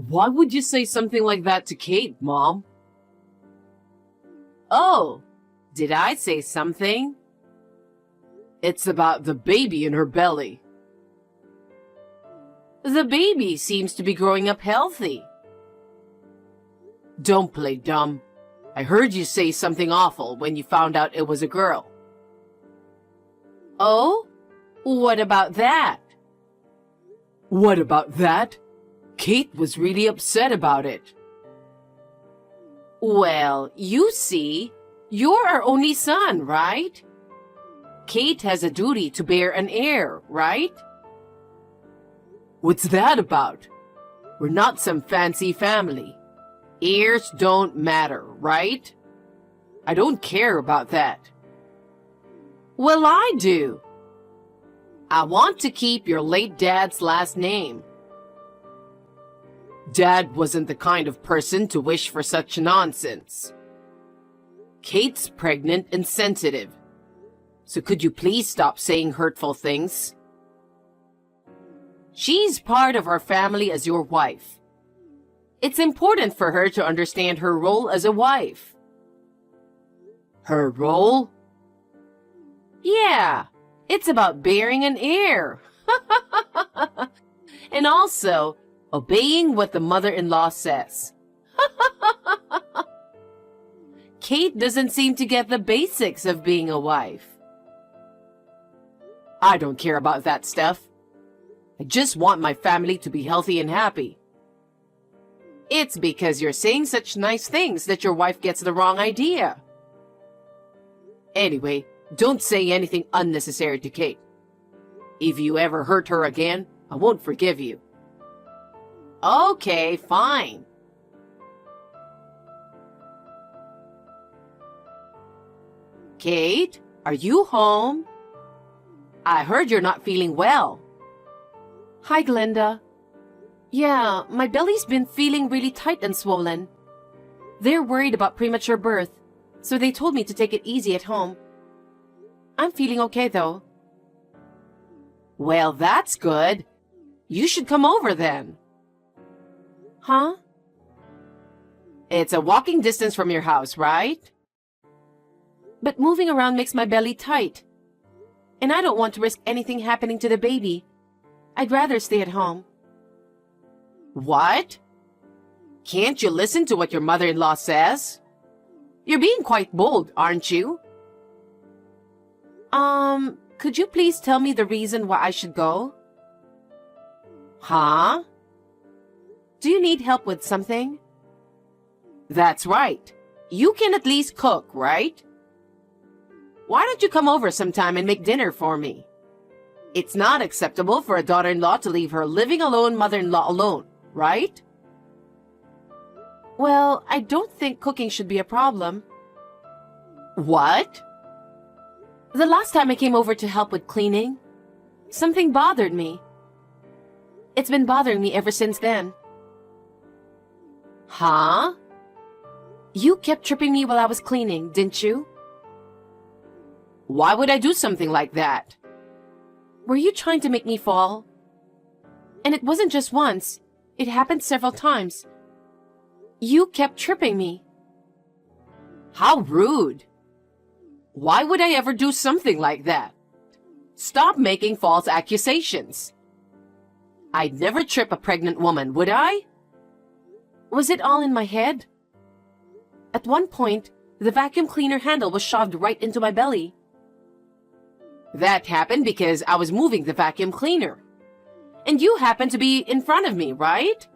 Why would you say something like that to Kate, Mom? Oh, did I say something? It's about the baby in her belly. The baby seems to be growing up healthy. Don't play dumb. I heard you say something awful when you found out it was a girl. Oh? What about that? What about that? Kate was really upset about it. Well, you see, you're our only son, right? Kate has a duty to bear an heir, right? What's that about? We're not some fancy family. Heirs don't matter, right? I don't care about that. Well, I do. I want to keep your late dad's last name. Dad wasn't the kind of person to wish for such nonsense. Kate's pregnant and sensitive. So could you please stop saying hurtful things? She's part of our family as your wife. It's important for her to understand her role as a wife. Her role? Yeah, it's about bearing an heir. And also, obeying what the mother-in-law says. Kate doesn't seem to get the basics of being a wife. I don't care about that stuff. I just want my family to be healthy and happy. It's because you're saying such nice things that your wife gets the wrong idea. Anyway, don't say anything unnecessary to Kate. If you ever hurt her again, I won't forgive you. Okay, fine. Kate, are you home? I heard you're not feeling well. Hi, Glenda. Yeah, my belly's been feeling really tight and swollen. They're worried about premature birth, so they told me to take it easy at home. I'm feeling okay, though. Well, that's good. You should come over then. Huh? It's a walking distance from your house, right? But moving around makes my belly tight. And I don't want to risk anything happening to the baby. I'd rather stay at home. What? Can't you listen to what your mother-in-law says? You're being quite bold, aren't you? Could you please tell me the reason why I should go? Huh? Do you need help with something? That's right. You can at least cook, right? Why don't you come over sometime and make dinner for me? It's not acceptable for a daughter-in-law to leave her living alone mother-in-law alone, right? Well, I don't think cooking should be a problem. What? The last time I came over to help with cleaning, something bothered me. It's been bothering me ever since then. Huh? You kept tripping me while I was cleaning, didn't you? Why would I do something like that? Were you trying to make me fall? And it wasn't just once. It happened several times. You kept tripping me. How rude. Why would I ever do something like that? Stop making false accusations. I'd never trip a pregnant woman, would I? Was it all in my head? At one point, the vacuum cleaner handle was shoved right into my belly. That happened because I was moving the vacuum cleaner. And you happened to be in front of me, right?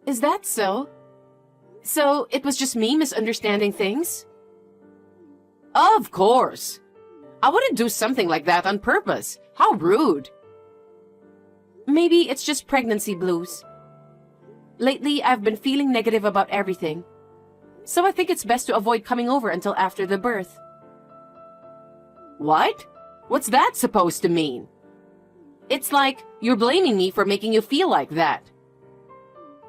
Is that so? So it was just me misunderstanding things? Of course. I wouldn't do something like that on purpose. How rude. Maybe it's just pregnancy blues. Lately, I've been feeling negative about everything. So I think it's best to avoid coming over until after the birth. What? What's that supposed to mean? It's like you're blaming me for making you feel like that.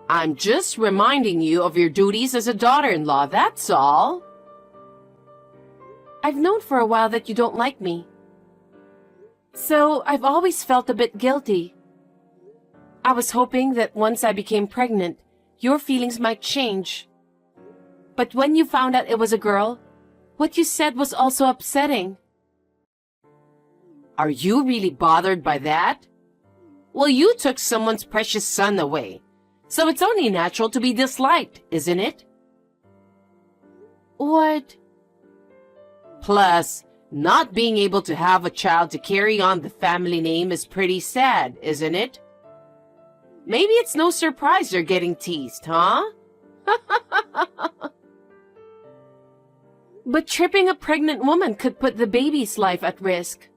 I'm just reminding you of your duties as a daughter-in-law, that's all. I've known for a while that you don't like me. So I've always felt a bit guilty. I was hoping that once I became pregnant, your feelings might change. But when you found out it was a girl, what you said was also upsetting. Are you really bothered by that? Well, you took someone's precious son away, so it's only natural to be disliked, isn't it? What? Plus, not being able to have a child to carry on the family name is pretty sad, isn't it? Maybe it's no surprise you're getting teased, huh? But tripping a pregnant woman could put the baby's life at risk.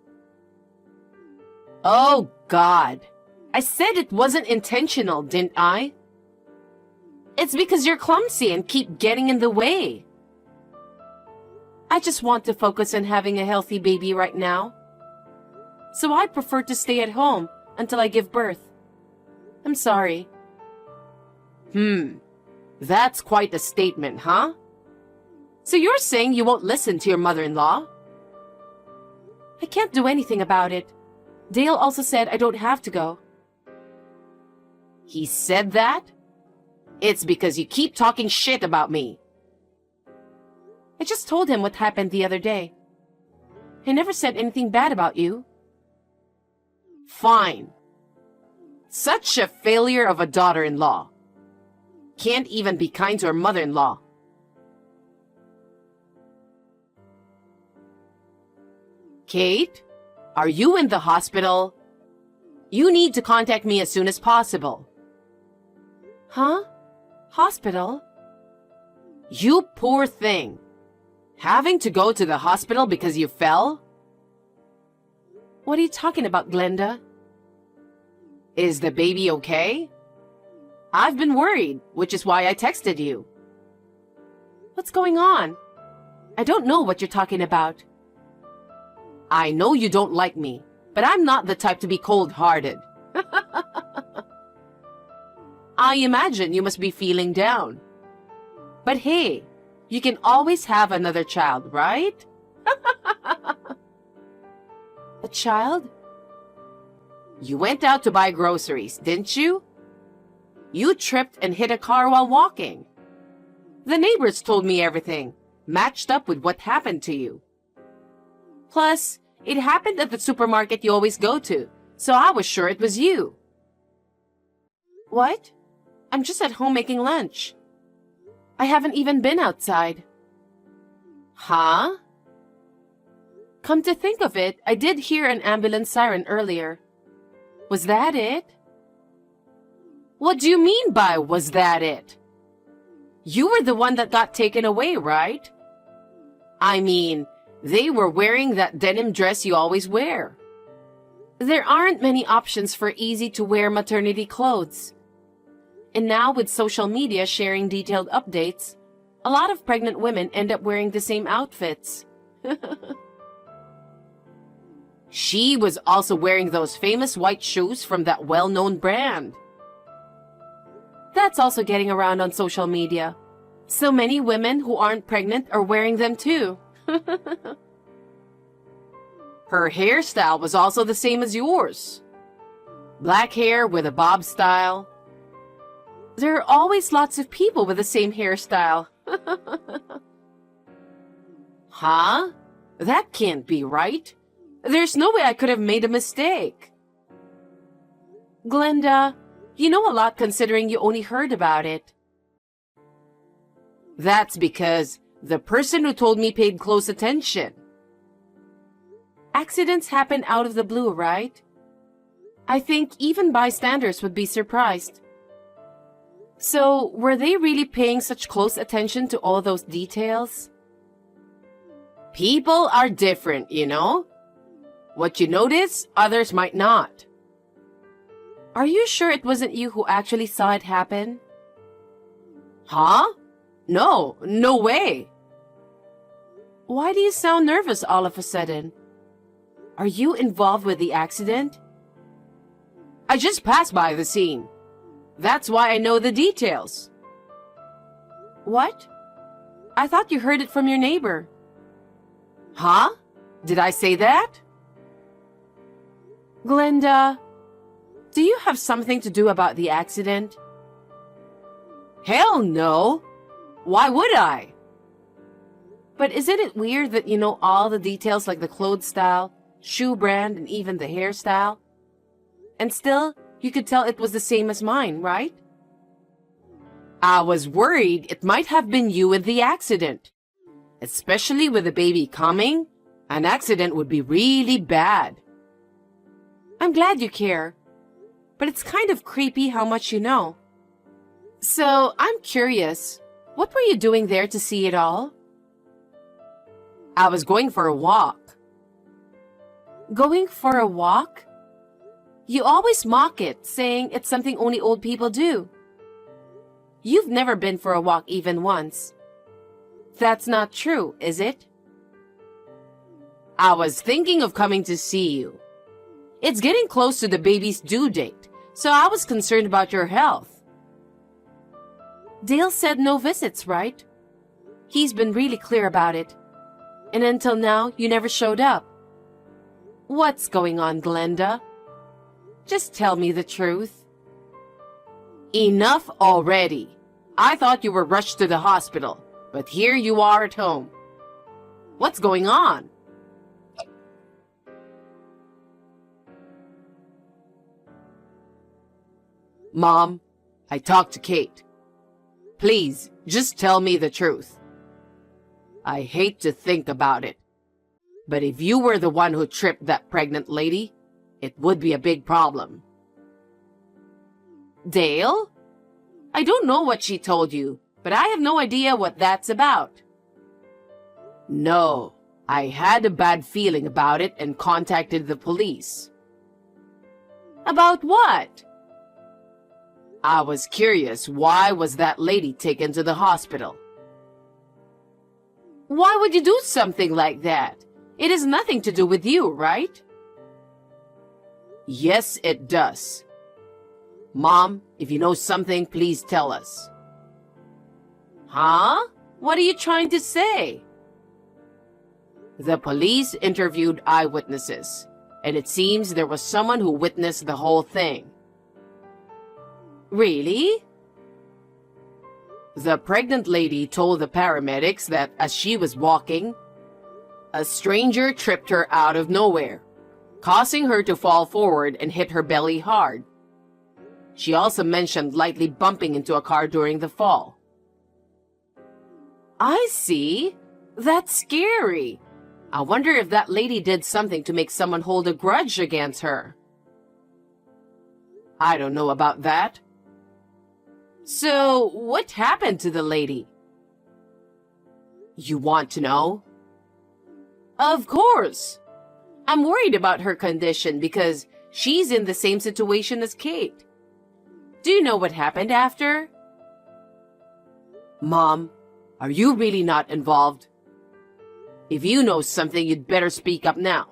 Oh, God. I said it wasn't intentional, didn't I? It's because you're clumsy and keep getting in the way. I just want to focus on having a healthy baby right now. So I prefer to stay at home until I give birth. I'm sorry. That's quite a statement, huh? So you're saying you won't listen to your mother-in-law? I can't do anything about it. Dale also said I don't have to go. He said that? It's because you keep talking shit about me. I just told him what happened the other day. I never said anything bad about you. Fine. Such a failure of a daughter-in-law. Can't even be kind to her mother-in-law. Kate, are you in the hospital? You need to contact me as soon as possible. Huh? Hospital? You poor thing. Having to go to the hospital because you fell? What are you talking about, Glenda? Is the baby okay? I've been worried, which is why I texted you. What's going on? I don't know what you're talking about. I know you don't like me, but I'm not the type to be cold-hearted. I imagine you must be feeling down. But hey, you can always have another child, right? A child? You went out to buy groceries, didn't you? You tripped and hit a car while walking. The neighbors told me everything, matched up with what happened to you. Plus, it happened at the supermarket you always go to, so I was sure it was you. What? I'm just at home making lunch. I haven't even been outside. Huh? Come to think of it, I did hear an ambulance siren earlier. Was that it? What do you mean by was that it? You were the one that got taken away, right? I mean, they were wearing that denim dress you always wear. There aren't many options for easy-to-wear maternity clothes. And now with social media sharing detailed updates, a lot of pregnant women end up wearing the same outfits. She was also wearing those famous white shoes from that well-known brand. That's also getting around on social media. So many women who aren't pregnant are wearing them too. Her hairstyle was also the same as yours. Black hair with a bob style. There are always lots of people with the same hairstyle. Huh? That can't be right. There's no way I could have made a mistake. Glenda, you know a lot considering you only heard about it. That's because the person who told me paid close attention. Accidents happen out of the blue, right? I think even bystanders would be surprised. So, were they really paying such close attention to all those details? People are different, you know? What you notice, others might not. Are you sure it wasn't you who actually saw it happen? Huh? No, no way. Why do you sound nervous all of a sudden? Are you involved with the accident? I just passed by the scene. That's why I know the details. What? I thought you heard it from your neighbor. Huh? Did I say that? Glenda, Do you have something to do about the accident? Hell no! Why would I? But isn't it weird that you know all the details like the clothes style, shoe brand, and even the hairstyle? And still, you could tell it was the same as mine, right? I was worried it might have been you in the accident. Especially with the baby coming, an accident would be really bad. I'm glad you care, but it's kind of creepy how much you know. So, I'm curious, what were you doing there to see it all? I was going for a walk. Going for a walk? You always mock it, saying it's something only old people do. You've never been for a walk even once. That's not true, is it? I was thinking of coming to see you. It's getting close to the baby's due date, so I was concerned about your health. Dale said no visits, right? He's been really clear about it. And until now, you never showed up. What's going on, Glenda? Just tell me the truth. Enough already. I thought you were rushed to the hospital, but here you are at home. What's going on? Mom, I talked to Kate. Please, just tell me the truth. I hate to think about it, but if you were the one who tripped that pregnant lady, it would be a big problem. Dale? I don't know what she told you, but I have no idea what that's about. No, I had a bad feeling about it and contacted the police. About what? I was curious, why was that lady taken to the hospital? Why would you do something like that? It has nothing to do with you, right? Yes, it does. Mom, if you know something, please tell us. Huh? What are you trying to say? The police interviewed eyewitnesses, and it seems there was someone who witnessed the whole thing. Really? The pregnant lady told the paramedics that as she was walking, a stranger tripped her out of nowhere, causing her to fall forward and hit her belly hard. She also mentioned lightly bumping into a car during the fall. I see. That's scary. I wonder if that lady did something to make someone hold a grudge against her. I don't know about that. So, what happened to the lady? You want to know? Of course. I'm worried about her condition because she's in the same situation as Kate. Do you know what happened after? Mom, are you really not involved? If you know something, you'd better speak up now.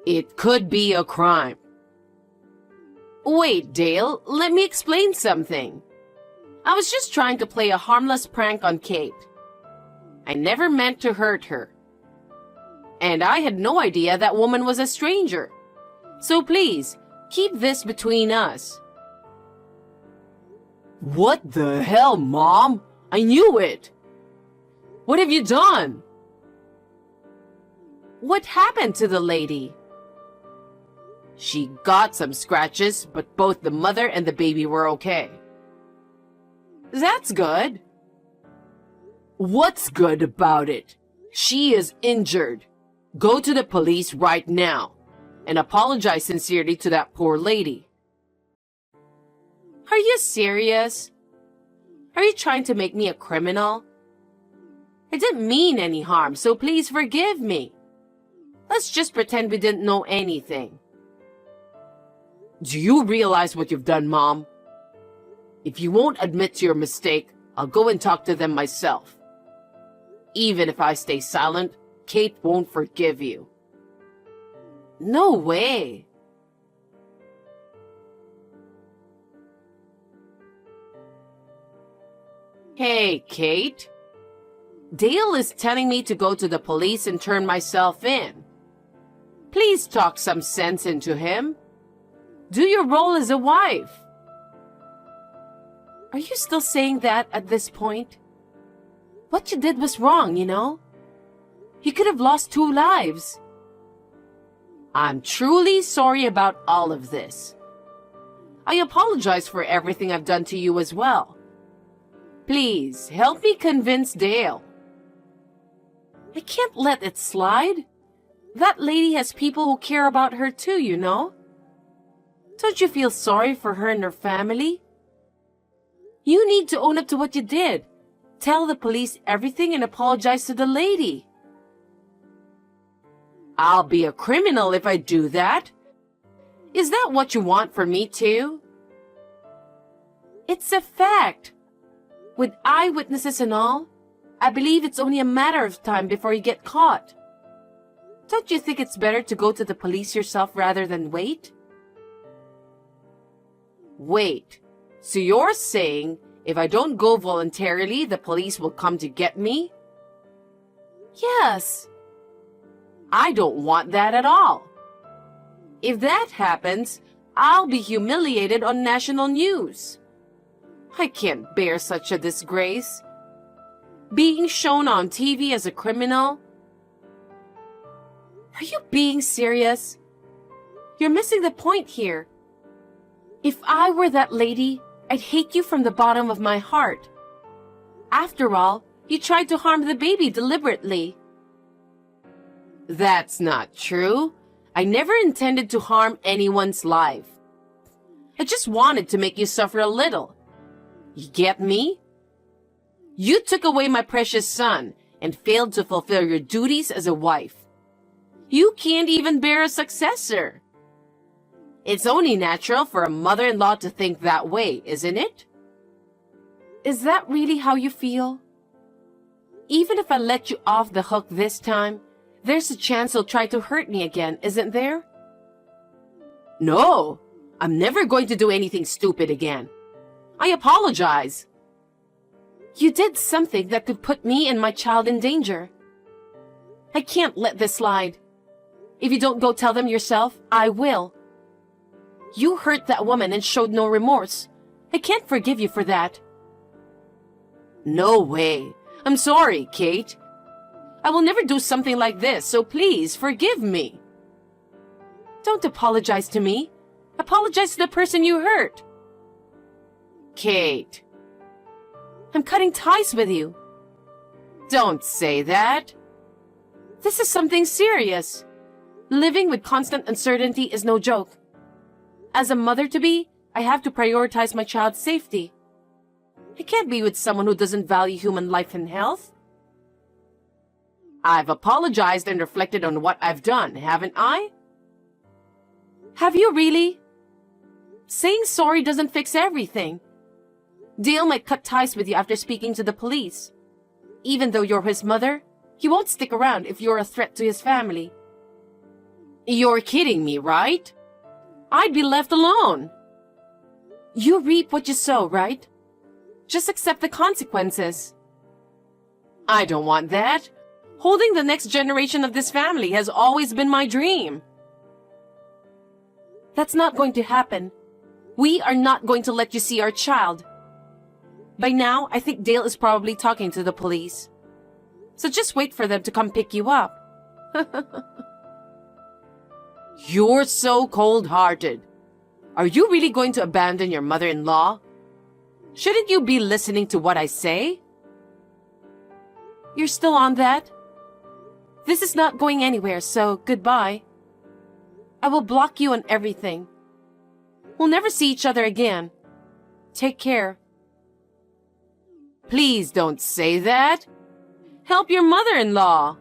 It could be a crime. Wait, Dale, let me explain something. I was just trying to play a harmless prank on Kate. I never meant to hurt her. And I had no idea that woman was a stranger. So please, keep this between us. What the hell, Mom? I knew it! What have you done? What happened to the lady? She got some scratches, but both the mother and the baby were okay. That's good. What's good about it? She is injured. Go to the police right now and apologize sincerely to that poor lady. Are you serious? Are you trying to make me a criminal? I didn't mean any harm, so please forgive me. Let's just pretend we didn't know anything. Do you realize what you've done, Mom? If you won't admit to your mistake, I'll go and talk to them myself. Even if I stay silent, Kate won't forgive you. No way. Hey, Kate. Dale is telling me to go to the police and turn myself in. Please talk some sense into him. Do your role as a wife. Are you still saying that at this point? What you did was wrong, you know? You could have lost 2 lives. I'm truly sorry about all of this. I apologize for everything I've done to you as well. Please, help me convince Dale. I can't let it slide. That lady has people who care about her too, you know? Don't you feel sorry for her and her family? You need to own up to what you did. Tell the police everything and apologize to the lady. I'll be a criminal if I do that. Is that what you want for me too? It's a fact. With eyewitnesses and all, I believe it's only a matter of time before you get caught. Don't you think it's better to go to the police yourself rather than wait? Wait, so you're saying if I don't go voluntarily, the police will come to get me? Yes. I don't want that at all. If that happens, I'll be humiliated on national news. I can't bear such a disgrace. Being shown on TV as a criminal? Are you being serious? You're missing the point here. If I were that lady, I'd hate you from the bottom of my heart. After all, you tried to harm the baby deliberately. That's not true. I never intended to harm anyone's life. I just wanted to make you suffer a little. You get me? You took away my precious son and failed to fulfill your duties as a wife. You can't even bear a successor. It's only natural for a mother-in-law to think that way, isn't it? Is that really how you feel? Even if I let you off the hook this time, there's a chance he'll try to hurt me again, isn't there? No, I'm never going to do anything stupid again. I apologize. You did something that could put me and my child in danger. I can't let this slide. If you don't go tell them yourself, I will. You hurt that woman and showed no remorse. I can't forgive you for that. No way. I'm sorry, Kate. I will never do something like this, so please forgive me. Don't apologize to me. Apologize to the person you hurt. Kate. I'm cutting ties with you. Don't say that. This is something serious. Living with constant uncertainty is no joke. As a mother-to-be, I have to prioritize my child's safety. I can't be with someone who doesn't value human life and health. I've apologized and reflected on what I've done, haven't I? Have you really? Saying sorry doesn't fix everything. Dale might cut ties with you after speaking to the police. Even though you're his mother, he won't stick around if you're a threat to his family. You're kidding me, right? I'd be left alone. You reap what you sow, right? Just accept the consequences. I don't want that. Holding the next generation of this family has always been my dream. That's not going to happen. We are not going to let you see our child. By now, I think Dale is probably talking to the police. So just wait for them to come pick you up. You're so cold-hearted. Are you really going to abandon your mother-in-law? Shouldn't you be listening to what I say? You're still on that? This is not going anywhere, so goodbye. I will block you on everything. We'll never see each other again. Take care. Please don't say that. Help your mother-in-law.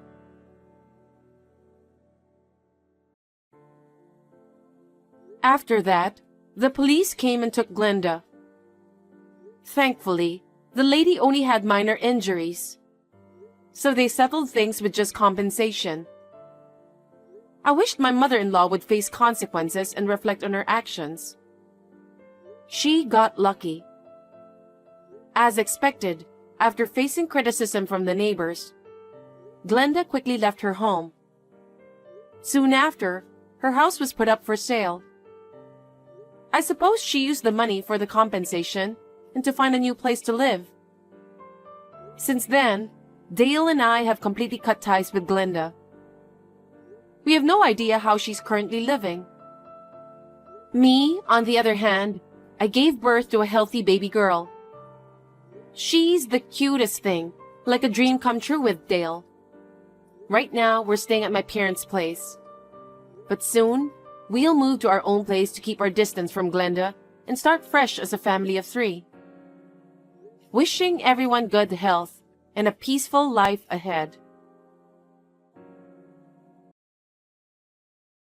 After that, the police came and took Glenda. Thankfully, the lady only had minor injuries, so they settled things with just compensation. I wished my mother-in-law would face consequences and reflect on her actions. She got lucky. As expected, after facing criticism from the neighbors, Glenda quickly left her home. Soon after, her house was put up for sale. I suppose she used the money for the compensation and to find a new place to live. Since then, Dale and I have completely cut ties with Glenda. We have no idea how she's currently living. Me, on the other hand, I gave birth to a healthy baby girl. She's the cutest thing, like a dream come true with Dale. Right now, we're staying at my parents' place. But soon, we'll move to our own place to keep our distance from Glenda and start fresh as a family of 3. Wishing everyone good health and a peaceful life ahead.